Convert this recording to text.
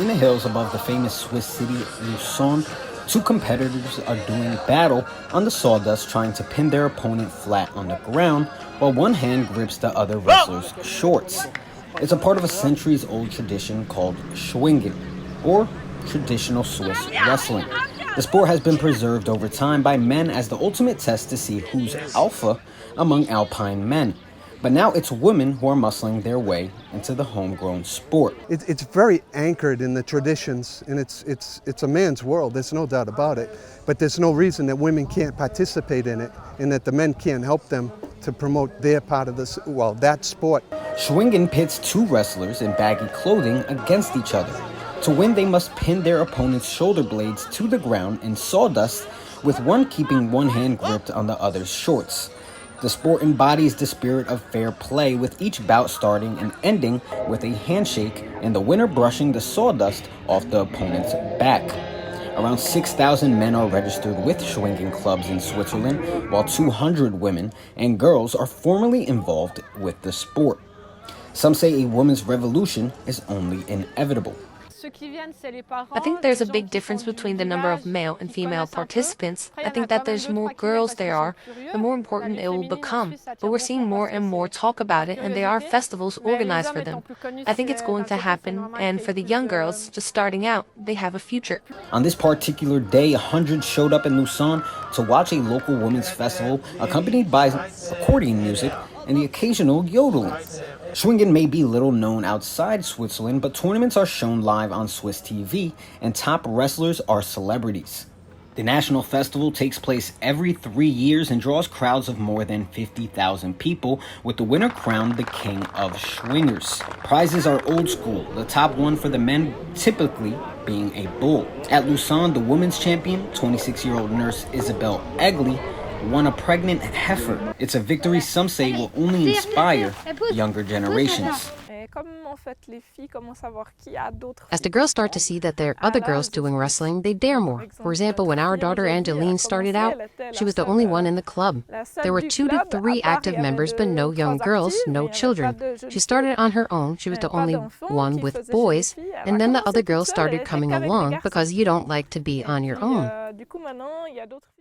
In the hills above the famous Swiss city Lucerne, two competitors are doing battle on the sawdust, trying to pin their opponent flat on the ground while one hand grips the other wrestler's shorts. It's a part of a centuries-old tradition called Schwingen, or traditional Swiss wrestling. The sport has been preserved over time by men as the ultimate test to see who's alpha among alpine men. But now it's women who are muscling their way into the homegrown sport. It's very anchored in the traditions, and it's a man's world, there's no doubt about it. But there's no reason that women can't participate in it, and that the men can't help them to promote their part of this, well, that sport. Schwingen pits two wrestlers in baggy clothing against each other. To win, they must pin their opponent's shoulder blades to the ground in sawdust, with one keeping one hand gripped on the other's shorts. The sport embodies the spirit of fair play, with each bout starting and ending with a handshake and the winner brushing the sawdust off the opponent's back. Around 6,000 men are registered with Schwingen clubs in Switzerland, while 200 women and girls are formally involved with the sport. Some say a women's revolution is only inevitable. I think there's a big difference between the number of male and female participants. I think that there's more girls there are, the more important it will become. But we're seeing more and more talk about it, and there are festivals organized for them. I think it's going to happen, and for the young girls just starting out, they have a future. On this particular day, 100 showed up in Lucerne to watch a local women's festival accompanied by accordion music and the occasional yodeling. Schwingen may be little known outside Switzerland, but tournaments are shown live on Swiss TV, and top wrestlers are celebrities. The national festival takes place every 3 years and draws crowds of more than 50,000 people, with the winner crowned the king of Schwingers. Prizes are old school, the top one for the men typically being a bull. At Lucerne, the women's champion, 26-year-old nurse Isabel Egli, won a pregnant heifer. It's a victory some say will only inspire younger generations. As the girls start to see that there are other girls doing wrestling, they dare more. For example, when our daughter Angeline started out, she was the only one in the club. There were 2 to 3 active members, but no young girls, no children. She started on her own. She was the only one with boys, and then the other girls started coming along because you don't like to be on your own.